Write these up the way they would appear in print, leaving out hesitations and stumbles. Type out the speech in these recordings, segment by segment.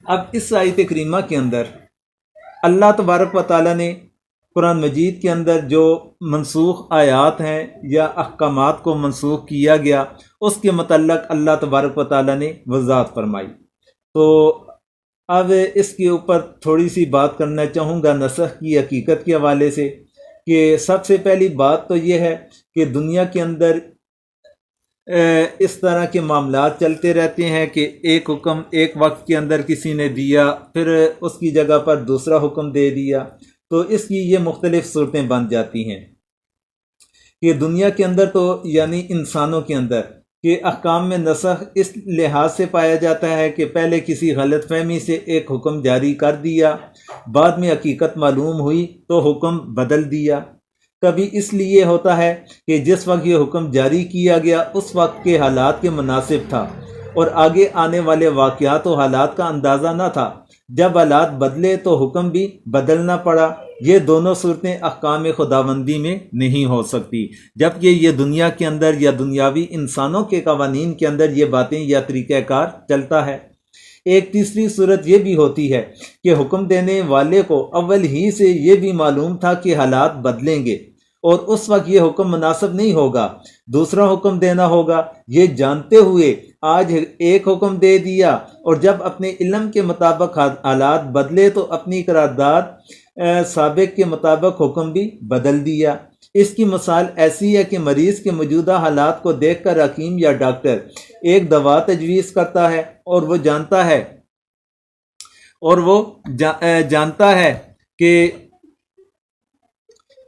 اب اس آیت کریمہ کے اندر اللہ تبارک و تعالیٰ نے قرآن مجید کے اندر جو منسوخ آیات ہیں یا احکامات کو منسوخ کیا گیا اس کے متعلق اللہ تبارک و تعالیٰ نے وضاحت فرمائی۔ تو اب اس کے اوپر تھوڑی سی بات کرنا چاہوں گا نسخ کی حقیقت کے حوالے سے، کہ سب سے پہلی بات تو یہ ہے کہ دنیا کے اندر اس طرح کے معاملات چلتے رہتے ہیں کہ ایک حکم ایک وقت کے اندر کسی نے دیا، پھر اس کی جگہ پر دوسرا حکم دے دیا، تو اس کی یہ مختلف صورتیں بن جاتی ہیں کہ دنیا کے اندر تو یعنی انسانوں کے اندر کہ احکام میں نسخ اس لحاظ سے پایا جاتا ہے کہ پہلے کسی غلط فہمی سے ایک حکم جاری کر دیا، بعد میں حقیقت معلوم ہوئی تو حکم بدل دیا۔ کبھی اس لیے ہوتا ہے کہ جس وقت یہ حکم جاری کیا گیا اس وقت کے حالات کے مناسب تھا اور آگے آنے والے واقعات و حالات کا اندازہ نہ تھا، جب حالات بدلے تو حکم بھی بدلنا پڑا۔ یہ دونوں صورتیں احکام خداوندی میں نہیں ہو سکتی، جبکہ یہ دنیا کے اندر یا دنیاوی انسانوں کے قوانین کے اندر یہ باتیں یا طریقہ کار چلتا ہے۔ ایک تیسری صورت یہ بھی ہوتی ہے کہ حکم دینے والے کو اول ہی سے یہ بھی معلوم تھا کہ حالات بدلیں گے اور اس وقت یہ حکم مناسب نہیں ہوگا، دوسرا حکم دینا ہوگا، یہ جانتے ہوئے آج ایک حکم دے دیا اور جب اپنے علم کے مطابق حالات بدلے تو اپنی قرارداد سابق کے مطابق حکم بھی بدل دیا۔ اس کی مثال ایسی ہے کہ مریض کے موجودہ حالات کو دیکھ کر حکیم یا ڈاکٹر ایک دوا تجویز کرتا ہے اور وہ جانتا ہے کہ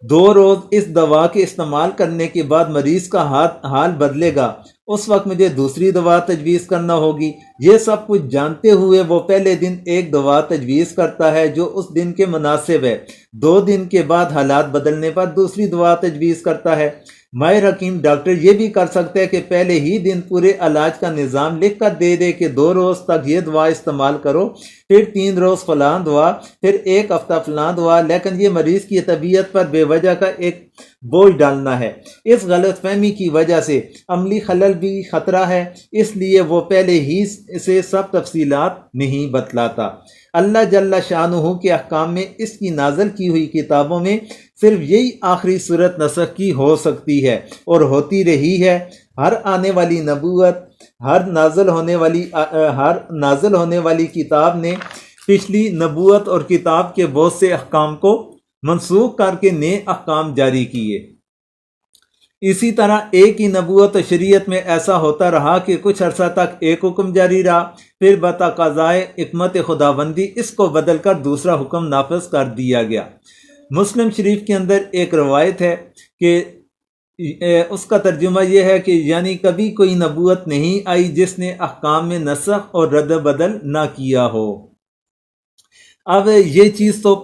2 روز اس دوا کے استعمال کرنے کے بعد مریض کا حال بدلے گا، اس وقت مجھے دوسری دوا تجویز کرنا ہوگی۔ یہ سب کچھ جانتے ہوئے وہ پہلے دن ایک دوا تجویز کرتا ہے جو اس دن کے مناسب ہے، 2 دن کے بعد حالات بدلنے پر دوسری دوا تجویز کرتا ہے۔ ماہر حکیم ڈاکٹر یہ بھی کر سکتا ہے کہ پہلے ہی دن پورے علاج کا نظام لکھ کر دے دے کہ 2 روز تک یہ دوا استعمال کرو، پھر 3 روز فلاں دوا، پھر 1 ہفتہ فلاں دوا، لیکن یہ مریض کی طبیعت پر بے وجہ کا ایک بوجھ ڈالنا ہے۔ اس غلط فہمی کی وجہ سے عملی خلل بھی خطرہ ہے، اس لیے وہ پہلے ہی سے سب تفصیلات نہیں بتلاتا۔ اللہ جل شانہ کے احکام میں اس کی نازل کی ہوئی کتابوں میں صرف یہی آخری صورت نسخ کی ہو سکتی ہے اور ہوتی رہی ہے۔ ہر آنے والی نبوت، ہر نازل ہونے والی کتاب نے پچھلی نبوت اور کتاب کے بہت سے احکام کو منسوخ کر کے نئے احکام جاری کیے۔ اسی طرح ایک ہی نبوت و شریعت میں ایسا ہوتا رہا کہ کچھ عرصہ تک ایک حکم جاری رہا، پھر بتقاضائے حکمت خداوندی اس کو بدل کر دوسرا حکم نافذ کر دیا گیا۔ مسلم شریف کے اندر ایک روایت ہے کہ اس کا ترجمہ یہ ہے کہ یعنی کبھی کوئی نبوت نہیں آئی جس نے احکام میں نسخ اور رد بدل نہ کیا ہو۔ اب یہ چیز تو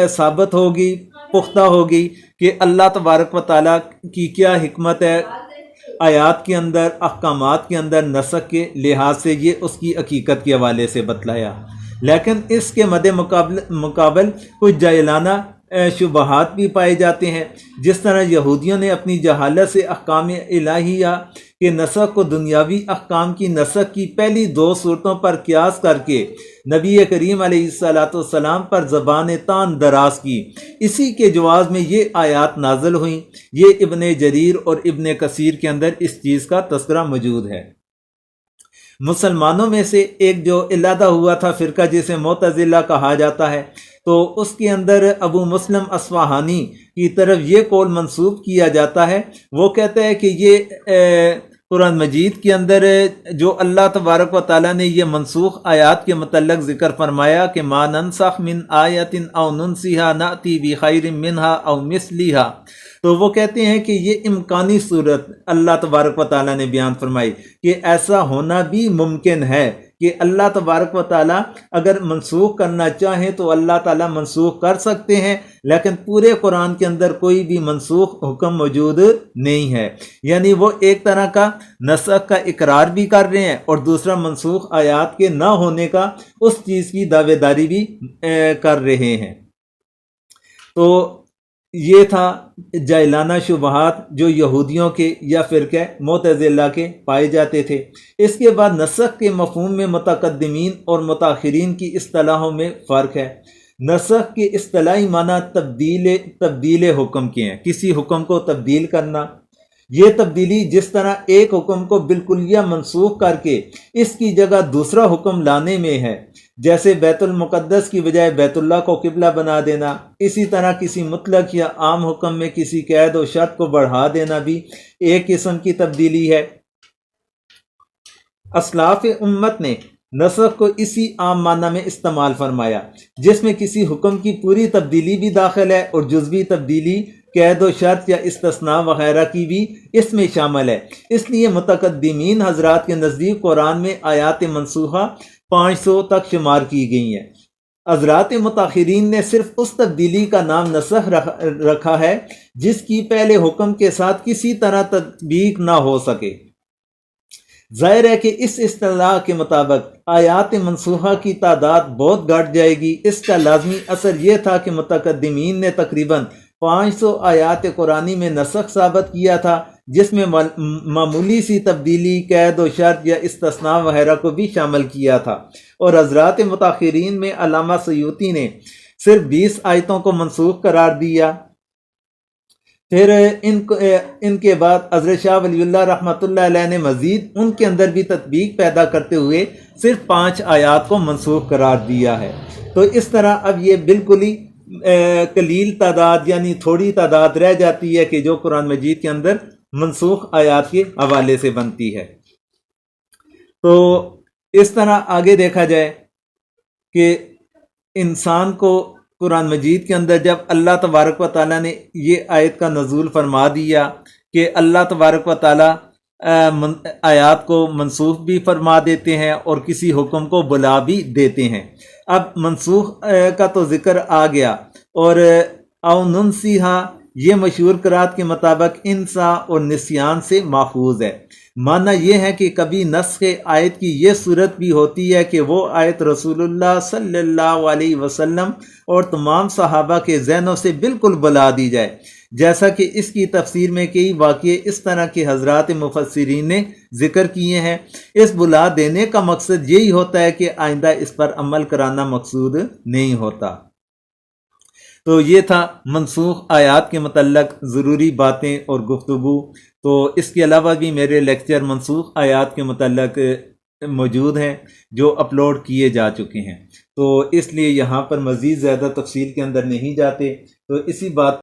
ثابت ہوگی، پختہ ہوگی کہ اللہ تبارک و تعالیٰ کی کیا حکمت ہے آیات کے اندر، احکامات کے اندر نسخ کے لحاظ سے، یہ اس کی حقیقت کے حوالے سے بتلایا۔ لیکن اس کے مد مقابل کچھ جاہلانہ شبہات بھی پائے جاتے ہیں، جس طرح یہودیوں نے اپنی جہالت سے احکام الہیہ کے نسخ کو دنیاوی احکام کی نسخ کی پہلی 2 صورتوں پر قیاس کر کے نبی کریم علیہ السلام پر زبان تان دراز کی۔ اسی کے جواز میں یہ آیات نازل ہوئیں۔ یہ ابن جریر اور ابن کثیر کے اندر اس چیز کا تذکرہ موجود ہے۔ مسلمانوں میں سے ایک جو علیحدہ ہوا تھا فرقہ جسے معتزلہ کہا جاتا ہے، تو اس کے اندر ابو مسلم اصفہانی کی طرف یہ قول منسوب کیا جاتا ہے، وہ کہتا ہے کہ یہ قرآن مجید کے اندر جو اللہ تبارک و تعالیٰ نے یہ منسوخ آیات کے متعلق ذکر فرمایا کہ ما ننسخ من آیت او ننسیہا نأتی بخیر منہا او مثلیہا، تو وہ کہتے ہیں کہ یہ امکانی صورت اللہ تبارک و تعالیٰ نے بیان فرمائی کہ ایسا ہونا بھی ممکن ہے کہ اللہ تبارک و تعالیٰ اگر منسوخ کرنا چاہیں تو اللہ تعالیٰ منسوخ کر سکتے ہیں، لیکن پورے قرآن کے اندر کوئی بھی منسوخ حکم موجود نہیں ہے۔ یعنی وہ ایک طرح کا نسخ کا اقرار بھی کر رہے ہیں اور دوسرا منسوخ آیات کے نہ ہونے کا اس چیز کی دعوے داری بھی کر رہے ہیں۔ تو یہ تھا جاہلانہ شبہات جو یہودیوں کے یا فرقہ معتزلہ کے پائے جاتے تھے۔ اس کے بعد نسخ کے مفہوم میں متقدمین اور متاخرین کی اصطلاحوں میں فرق ہے۔ نسخ کے اصطلاحی معنی تبدیل حکم کے ہیں، کسی حکم کو تبدیل کرنا۔ یہ تبدیلی جس طرح ایک حکم کو بالکلیہ منسوخ کر کے اس کی جگہ دوسرا حکم لانے میں ہے، جیسے بیت المقدس کی بجائے بیت اللہ کو قبلہ بنا دینا، اسی طرح کسی مطلق یا عام حکم میں کسی قید و شرط کو بڑھا دینا بھی ایک قسم کی تبدیلی ہے۔ اسلاف امت نے نسخ کو اسی عام معنی میں استعمال فرمایا جس میں کسی حکم کی پوری تبدیلی بھی داخل ہے اور جزوی تبدیلی، قید و شرط یا استثناء وغیرہ کی بھی اس میں شامل ہے۔ اس لیے متقدمین حضرات کے نزدیک قرآن میں آیات منسوخہ 500 تک شمار کی گئی ہیں۔ حضرات متاخرین نے صرف اس تبدیلی کا نام نسخ رکھا ہے جس کی پہلے حکم کے ساتھ کسی طرح تطبیق نہ ہو سکے۔ ظاہر ہے کہ اس اصطلاح کے مطابق آیات منسوخہ کی تعداد بہت گھٹ جائے گی۔ اس کا لازمی اثر یہ تھا کہ متقدمین نے تقریباً 500 آیات قرآنی میں نسخ ثابت کیا تھا، جس میں معمولی سی تبدیلی، قید و شرط یا استثناء وغیرہ کو بھی شامل کیا تھا، اور حضرات متاخرین میں علامہ سیوطی نے صرف 20 آیتوں کو منسوخ قرار دیا۔ پھر ان کے بعد حضرت شاہ ولی اللہ رحمۃ اللہ علیہ نے مزید ان کے اندر بھی تطبیق پیدا کرتے ہوئے صرف 5 آیات کو منسوخ قرار دیا ہے۔ تو اس طرح اب یہ بالکل ہی قلیل تعداد یعنی تھوڑی تعداد رہ جاتی ہے کہ جو قرآن مجید کے اندر منسوخ آیات کے حوالے سے بنتی ہے۔ تو اس طرح آگے دیکھا جائے کہ انسان کو قرآن مجید کے اندر جب اللہ تبارک و تعالیٰ نے یہ آیت کا نزول فرما دیا کہ اللہ تبارک و تعالیٰ آیات کو منسوخ بھی فرما دیتے ہیں اور کسی حکم کو بلا بھی دیتے ہیں۔ اب منسوخ کا تو ذکر آ گیا، اور او ننسیہا یہ مشہور قرات کے مطابق انسا اور نسیان سے ماخوذ ہے۔ معنی یہ ہے کہ کبھی نسخ آیت کی یہ صورت بھی ہوتی ہے کہ وہ آیت رسول اللہ صلی اللہ علیہ وسلم اور تمام صحابہ کے ذہنوں سے بالکل بلا دی جائے، جیسا کہ اس کی تفسیر میں کئی واقعے اس طرح کے حضرات مفسرین نے ذکر کیے ہیں۔ اس بلا دینے کا مقصد یہی ہوتا ہے کہ آئندہ اس پر عمل کرانا مقصود نہیں ہوتا۔ تو یہ تھا منسوخ آیات کے متعلق ضروری باتیں اور گفتگو۔ تو اس کے علاوہ بھی میرے لیکچر منسوخ آیات کے متعلق موجود ہیں جو اپلوڈ کیے جا چکے ہیں، تو اس لیے یہاں پر مزید زیادہ تفصیل کے اندر نہیں جاتے۔ تو اسی بات